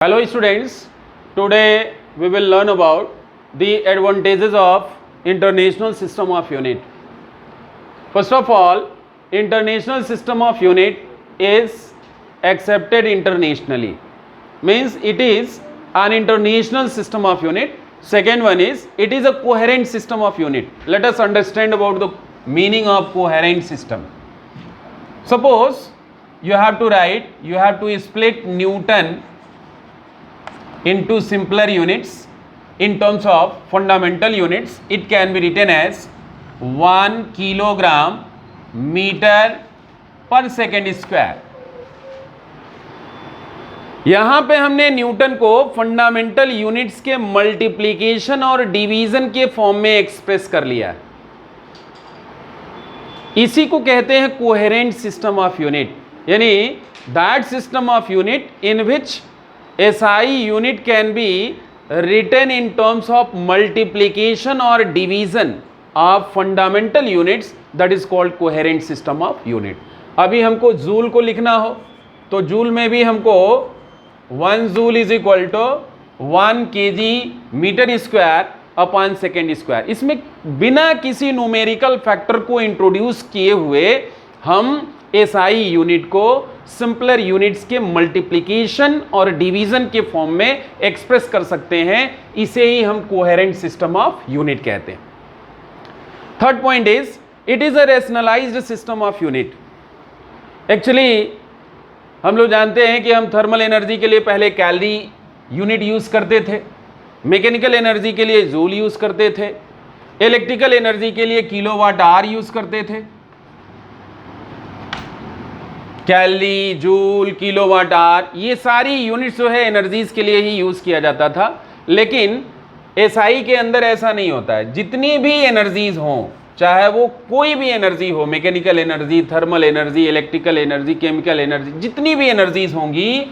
Hello students, today we will learn about the advantages of international system of unit. First of all, international system of unit is accepted internationally, means it is an international system of unit. Second one is it is a coherent system of unit. Let us understand about the meaning of coherent system. Suppose you have to split Newton into simpler units in terms of fundamental units. It can be written as 1 kilogram meter per second square. यहां पे हमने Newton को fundamental units के multiplication और division के form में express कर लिया. इसी को कहते हैं कोहेरेंट सिस्टम ऑफ यूनिट, यानी that system of unit in which SI unit can be written in terms of multiplication or division of fundamental units, that is called coherent system of unit. अभी हमको joule को लिखना हो तो joule में भी हमको 1 joule is equal to 1 kg metre square upon second square. इसमें बिना किसी न्यूमेरिकल फैक्टर को इंट्रोड्यूस किए हुए हम SI यूनिट को सिंपलर यूनिट्स के मल्टीप्लिकेशन और डिवीजन के फॉर्म में एक्सप्रेस कर सकते हैं. इसे ही हम कोहेरेंट सिस्टम ऑफ यूनिट कहते हैं. Third point is it is a rationalised system of unit. Actually हम लोग जानते हैं कि हम थर्मल एनर्जी के लिए पहले कैलोरी यूनिट यूज करते थे, मैकेनिकल एनर्जी के लिए जूल यूज करते थे, इलेक्ट्रिकल एनर्जी के लिए किलोवाट आवर यूज करते थे. कैलोरी, जूल, किलोवाट आवर, ये सारी यूनिट्स जो है एनर्जीज के लिए ही यूज किया जाता था. लेकिन एसआई के अंदर ऐसा नहीं होता है. जितनी भी एनर्जीज हों, चाहे वो कोई भी एनर्जी हो, mechanical energy, thermal energy, electrical energy, chemical energy, जितनी भी एनर्जीज होंगी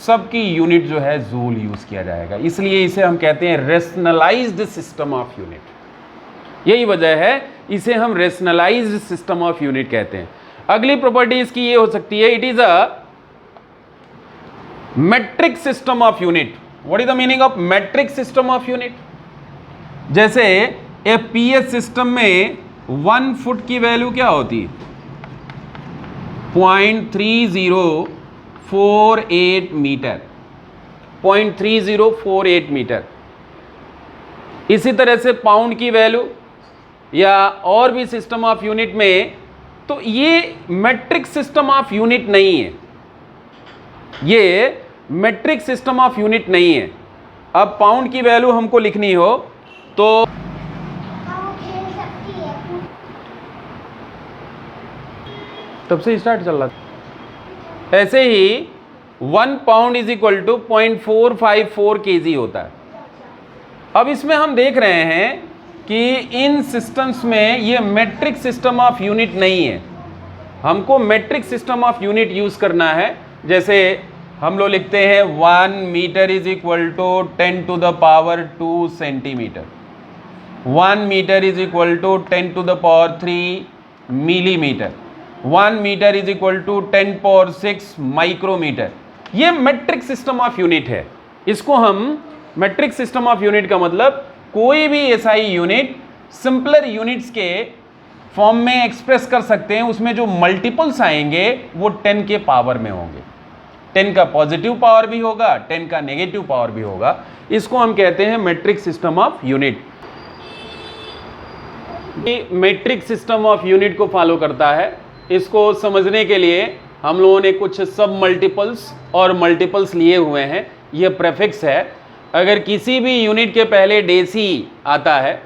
सबकी यूनिट जो है जूल यूज किया जाएगा. इसलिए इसे हम कहते हैं रैशनलाइज्ड सिस्टम ऑफ यूनिट. यही वजह है इसे हम रैशनलाइज्ड सिस्टम ऑफ यूनिट कहते हैं. अगली प्रॉपर्टी इसकी ये हो सकती है, it is a metric system of unit. What is the meaning of metric system of unit? जैसे एफपीएस सिस्टम में 1 फुट की वैल्यू क्या होती है? 0.3048 मीटर. 0.3048 मीटर. इसी तरह से पाउंड की वैल्यू या और भी सिस्टम ऑफ यूनिट में, तो ये मेट्रिक सिस्टम ऑफ यूनिट नहीं है. ये मेट्रिक सिस्टम ऑफ यूनिट नहीं है. अब पाउंड की वैल्यू हमको लिखनी हो तो तब से स्टार्ट चल रहा था. ऐसे ही 1 pound is equal to 0.454 kg होता है. अब इसमें हम देख रहे हैं कि इन सिस्टम्स में ये मेट्रिक सिस्टम ऑफ यूनिट नहीं है. हमको metric system of unit use करना है. जैसे हम लोग लिखते हैं 1 metre is equal to 10 to the power 2 centimetre. 1 metre is equal to 10 to the power 3 millimetre. 1 metre is equal to 10 power 6 micrometre. ये मेट्रिक सिस्टम ऑफ यूनिट है. इसको हम मेट्रिक सिस्टम ऑफ यूनिट का मतलब कोई भी एसआई यूनिट सिंपलर यूनिट्स के form में एक्सप्रेस कर सकते हैं. उसमें जो मल्टीपल्स आएंगे वो 10 के पावर में होंगे. 10 का पॉजिटिव पावर भी होगा, 10 का नेगेटिव पावर भी होगा. इसको हम कहते हैं metric system of unit. Metric system of unit को फॉलो करता है. इसको समझने के लिए हम लोगों ने कुछ सब मल्टीपल्स और मल्टीपल्स लिए हुए हैं. यह प्रेफिक्स है. अगर किसी भी यूनिट के पहले डेसी आता है,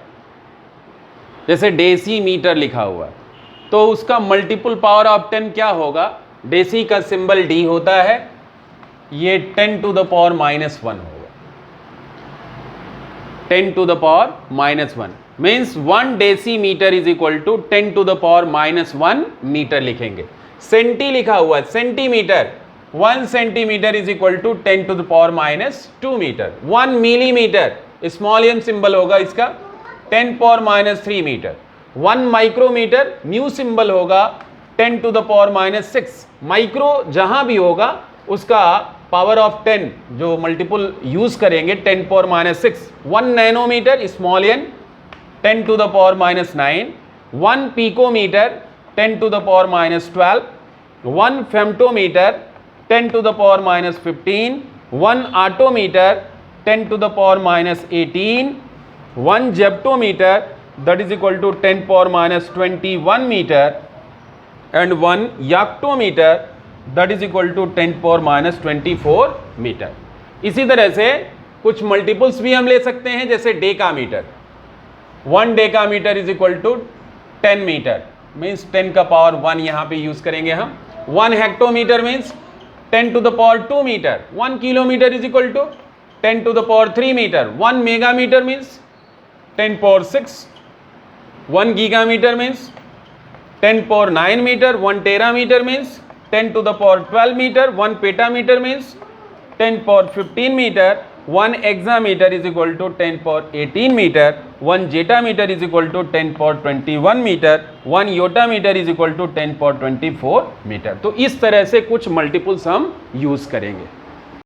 जैसे डेसी मीटर लिखा हुआ है, तो उसका मल्टीपल पावर ऑफ 10 क्या होगा? डेसी का सिंबल डी होता है, ये 10 to the power -1 होगा. 10 to the power -1 means 1 decimetre is equal to 10 to the power -1 metre लिखेंगे. सेंटी लिखा हुआ है, centimetre 1 centimetre is equal to 10 to the power -2 metre. 1 millimetre small M symbol होगा इसका, 10 power -3 metre. 1 micrometre mu symbol होगा, 10 to the power -6. Micro जहां भी होगा उसका पावर ऑफ 10 जो मल्टीपल यूज करेंगे 10 power -6, 1 nanometre small n 10 to the power -9, 1 picometre 10 to the power -12, 1 femtometre 10 to the power -15, 1 attometre 10 to the power -18, 1 zeptometre that is equal to 10 power -21 meter and 1 yoctometre that is equal to 10 power -24 metre. इसी तरह से कुछ multiples भी हम ले सकते हैं, जैसे decametre, 1 decametre is equal to 10 metre, means 10 का पावर 1 यहाँ पे यूज करेंगे हम। 1 hectometre means 10 to the power 2 metre, 1 kilometre is equal to 10 to the power 3 meter, 1 megameter means 10 power 6, 1 gigameter means 10 power 9 meter, 1 terameter means 10 to the power 12 meter, 1 petameter means 10 power 15 meter, 1 hexameter is equal to 10 power 18 meter, 1 zettameter is equal to 10 power 21 meter, 1 yottameter is equal to 10 power 24 meter। तो इस तरह से कुछ multiples हम use करेंगे।